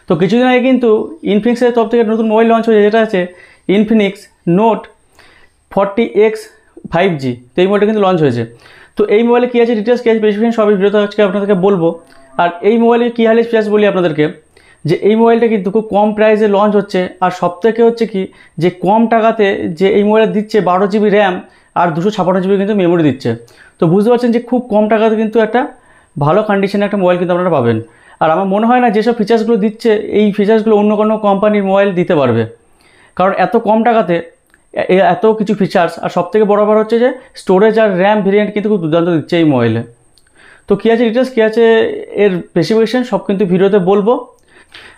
তো কিছুদিন আগে কিন্তু ইনফিনিক্সের তরফ থেকে নতুন মোবাইল লঞ্চ হয়েছে, যেটা আছে ইনফিনিক্স নোট 40X 5G। তো এই মোবাইলটা কিন্তু লঞ্চ হয়েছে। তো এই মোবাইলে কী আছে, ডিটেলস কী আছে, স্পেসিফিকেশন সবই ভিডিওতে আজকে আপনাদেরকে বলবো। আর এই মোবাইলে কী হাইলাইট ফিচার্স বলি আপনাদেরকে, যে এই মোবাইলটা কিন্তু খুব কম প্রাইসে লঞ্চ হচ্ছে। আর সবথেকে হচ্ছে কি, যে কম টাকাতে যে এই মোবাইলে দিচ্ছে 12GB র্যাম আর 256GB কিন্তু মেমোরি দিচ্ছে। তো বুঝতে পারছেন যে খুব কম টাকাতে কিন্তু একটা ভালো কন্ডিশনে একটা মোবাইল কিন্তু আপনারা পাবেন। আর আমার মনে হয় না যেসব ফিচার্সগুলো দিচ্ছে এই ফিচার্সগুলো অন্য কোনো কোম্পানির মোবাইল দিতে পারবে, কারণ এত কম টাকাতে এত কিছু ফিচার্স। আর সবথেকে বড় ব্যাপার হচ্ছে যে স্টোরেজ আর র্যাম ভেরিয়েন্ট কিন্তু খুব দুর্দান্ত দিচ্ছে এই মোবাইলে। তো কী আছে ডিটেলস, কী আছে এর স্পেসিফিকেশন সব কিন্তু ভিডিওতে বলবো।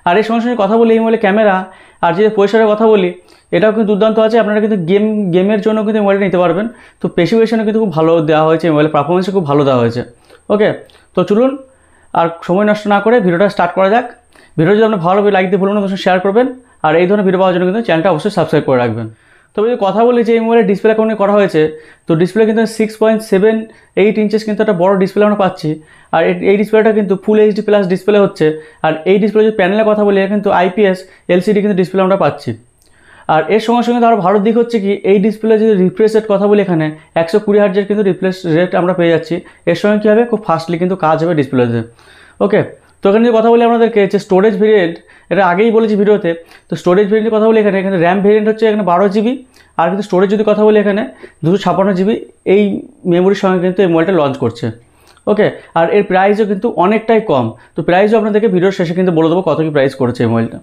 আর এর সঙ্গে সঙ্গে কথা বলি এই মোবাইলে ক্যামেরা আর যদি পয়সার কথা বলি, এটাও কিন্তু দুর্দান্ত আছে। আপনারা কিন্তু গেমের জন্য কিন্তু মোবাইলটা নিতে পারবেন। তো স্পেসিফিকেশনও কিন্তু খুব ভালো দেওয়া হয়েছে, মোবাইলের পারফরমেন্সও খুব ভালো দেওয়া হয়েছে। ওকে, তো চলুন আর সময় নষ্ট না করে ভিডিওটা স্টার্ট করা যাক। ভিডিও যদি আপনার ভালো লাগে লাইক দিয়ে ভুলুন, অবশ্যই শেয়ার করবেন। আর এই ধরনের ভিডিও পাওয়ার জন্য কিন্তু চ্যানেলটা অবশ্যই সাবস্ক্রাইব করে রাখবেন। তবে যদি কথা বলি যে এই মোবাইলের ডিসপ্লে কেমন করা হয়েছে, তো ডিসপ্লে কিন্তু 6.78 ইঞ্চেস কিন্তু একটা বড় ডিসপ্লে আমরা পাচ্ছি। আর এই ডিসপ্লেটা কিন্তু ফুল HD প্লাস ডিসপ্লে হচ্ছে। আর এই ডিসপ্লে যদি প্যানেলের কথা বলি, কিন্তু IPS LCD কিন্তু ডিসপ্লে আমরা পাচ্ছি। আর এর সঙ্গে সঙ্গে আরও ভালো দিক হচ্ছে কি, এই ডিসপ্লে যদি রিফ্রেশ রেট কথা বলি, এখানে 120 হার্টজের কিন্তু রিফ্রেশ রেট আমরা পেয়ে যাচ্ছি। এর সঙ্গে কী হবে, খুব ফাস্টলি কিন্তু কাজ হবে ডিসপ্লেতে। ওকে, তো এখানে যদি কথা বলি আপনাদেরকে যে স্টোরেজ ভেরিয়েন্ট, এটা আগেই বলেছি ভিডিওতে। তো স্টোরেজ ভেরিয়েন্টের কথা বলি, এখানে র্যাম ভেরিয়েন্ট হচ্ছে এখানে 12GB। আর কিন্তু স্টোরেজ যদি কথা বলি, এখানে 256GB এই মেমোরির সঙ্গে কিন্তু এই মোবাইলটা লঞ্চ করছে। ওকে, আর এর প্রাইসও কিন্তু অনেকটাই কম। তো প্রাইসও আপনাদেরকে ভিডিওর শেষে কিন্তু বলে দেবো কত কি প্রাইস করেছে এই মোবাইলটা।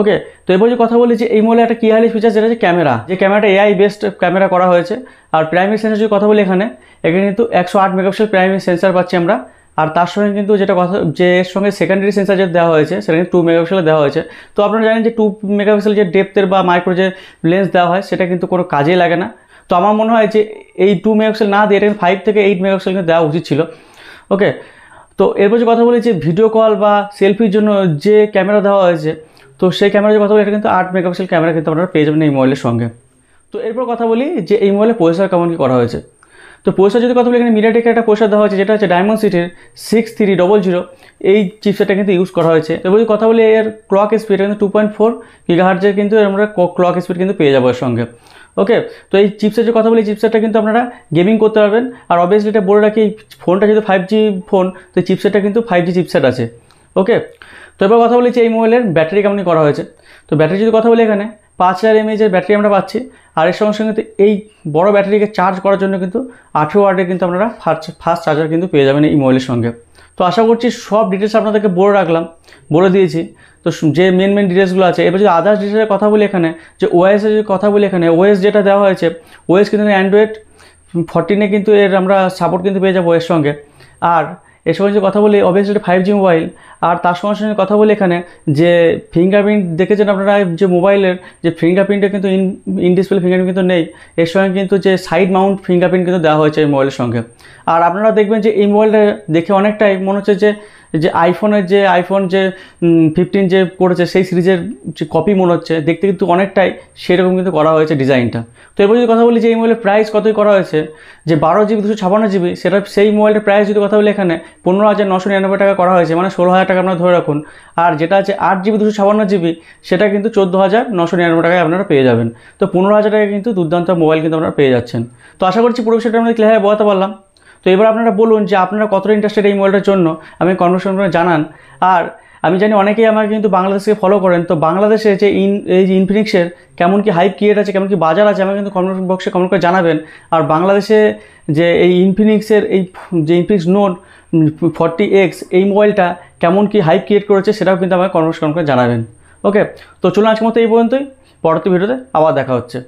ওকে, তো এবার যে কথা বলি যে এই মোবাইলে একটা কী হাইলাইট ফিচার, যেটা হচ্ছে ক্যামেরা। যে ক্যামেরাটা AI বেসড ক্যামেরা করা হয়েছে। আর প্রাইমারি সেন্সার যদি কথা বলি, এখানে কিন্তু 108 মেগাপিক্সেল প্রাইমারি সেন্সার পাচ্ছি আমরা। আর তার সঙ্গে কিন্তু যেটা কথা, যে এর সঙ্গে সেকেন্ডারি সেন্সার যেটা দেওয়া হয়েছে, সেটা কিন্তু 2 মেগাপিক্সেলে দেওয়া হয়েছে। তো আপনারা জানেন যে 2 মেগাপিক্সেল যে ডেপথের বা মাইক্রো যে লেন্স দেওয়া হয়, সেটা কিন্তু কোনো কাজেই লাগে না। তো আমার মনে হয় যে এই 2 মেগাপিক্সেল না দিয়ে এটা 5 থেকে 8 মেগাপিক্সেল কিন্তু দেওয়া উচিত ছিল। ওকে, তো এরপর যে কথা বলি যে ভিডিও কল বা সেলফির জন্য যে ক্যামেরা দেওয়া হয়েছে, তো সেই ক্যামেরা যে কথা বলি, এটা কিন্তু 8 মেগাপিক্সেল ক্যামেরা কিন্তু আপনারা পেয়ে যাবেন এই মোবাইলের সঙ্গে। তো এরপর কথা বলি যে এই মোবাইলে প্রসেসর কেমন কী করা হয়েছে। তো প্রসেসর যদি কথা বলি, এখানে মিডিয়াটেকের একটা প্রসেসর দেওয়া হয়েছে, যেটা হচ্ছে ডায়মন্ডসিটির 6300। এই চিপসেটটা কিন্তু ইউজ করা হয়েছে। এবার যদি কথা বলি এর ক্লক স্পিড, কিন্তু 2.4 গিগাহার্টজের কিন্তু আমরা ক্লক স্পিড কিন্তু পেয়ে যাবো এর সঙ্গে। ওকে, তো এই চিপসেটের কথা বলি, চিপসেটটা কিন্তু আপনারা গেমিং করতে পারবেন। আর অবভিয়াসলি এটা বলে রাখি, ফোনটা যেহেতু 5G ফোন, তো চিপসেটটা কিন্তু 5G চিপসেট আছে। ওকে, তো এবার কথা বলি যে এই মোবাইলের ব্যাটারি কেমন করা হয়েছে। তো ব্যাটারি যদি কথা বলি, এখানে 5000 mAh ব্যাটারি আমরা পাচ্ছি। আর এর সঙ্গে সঙ্গে এই বড় ব্যাটারিকে চার্জ করার জন্য কিন্তু 18 ওয়াটের কিন্তু আপনারা ফাস্ট চার্জার কিন্তু পেয়ে যাবেন এই মোবাইলের সঙ্গে। তো আশা করছি সব ডিটেলস আপনাদেরকে বলে দিয়েছি। তো যে মেন ডিটেলসগুলো আছে, এবার যদি আদার্স ডিটেলসের কথা বলি, এখানে যে ওএসের যদি কথা বলি, এখানে ওএস যেটা দেওয়া হয়েছে, ওএস কিন্তু অ্যান্ড্রয়েড 14 কিন্তু এর আমরা সাপোর্ট কিন্তু পেয়ে যাবো এর সঙ্গে। আর এর সঙ্গে যে কথা বলি, অবভিয়াসলি 5G মোবাইল। আর তার সঙ্গে সঙ্গে কথা বলি, এখানে যে ফিঙ্গারপ্রিন্ট দেখেছেন আপনারা, যে মোবাইলের যে ফিঙ্গারপ্রিন্টটা কিন্তু ইন ডিসপ্লে ফিঙ্গারপ্রিন্ট কিন্তু নেই। এর সঙ্গে কিন্তু যে সাইড মাউন্ট ফিঙ্গারপ্রিন্ট কিন্তু দেওয়া হয়েছে এই মোবাইলের সঙ্গে। আর আপনারা দেখবেন যে এই মোবাইলটা দেখে অনেকটাই মনে হচ্ছে যে আইফোন 15 যে করেছে সেই সিরিজের যে কপি মনে হচ্ছে, দেখতে কিন্তু অনেকটাই সেরকম কিন্তু করা হয়েছে ডিজাইনটা। তো এবার যদি কথা বলি যে এই মোবাইলের প্রাইস কতই করা হয়েছে, যে 12GB 256GB, সেটা সেই মোবাইলের প্রাইস যদি কথা বলি, এখানে 15,999 টাকা করা হয়েছে, মানে 16,000 টাকা আপনারা ধরে রাখুন। আর যেটা আছে 8GB 256GB, সেটা কিন্তু 14,999 টাকায় আপনারা পেয়ে যাবেন। তো 15,000 টাকায় কিন্তু দুর্দান্ত মোবাইল কিন্তু আপনারা পেয়ে যাচ্ছেন। তো আশা করছি পুরো বিষয়টা আমাদের ক্লিয়ার বোঝাতে পারলাম। তো এবার আপনারা বলুন যে আপনারা কতটা ইন্টারেস্টেড এই মোবাইলটার জন্য, আমি কমেন্ট করে জানান। আর আমি জানি অনেকেই আমাকে কিন্তু বাংলাদেশকে ফলো করেন। তো বাংলাদেশে যে এই যে ইনফিনিক্সের কেমন কি হাইপ ক্রিয়েট আছে, কেমন কি বাজার আছে, আমাকে কিন্তু কমেন্ট বক্সে কমেন্ট করে জানাবেন। আর বাংলাদেশে যে এই ইনফিনিক্সের যে ইনফিনিক্স নোট 40X এই মোবাইলটা কেমন কি হাইপ ক্রিয়েট করেছে, সেটাও কিন্তু আমাকে কমেন্ট করে জানাবেন। ওকে, তো চলুন আজকের মতো এই পর্যন্তই। পরবর্তী ভিডিওতে আবার দেখা হচ্ছে।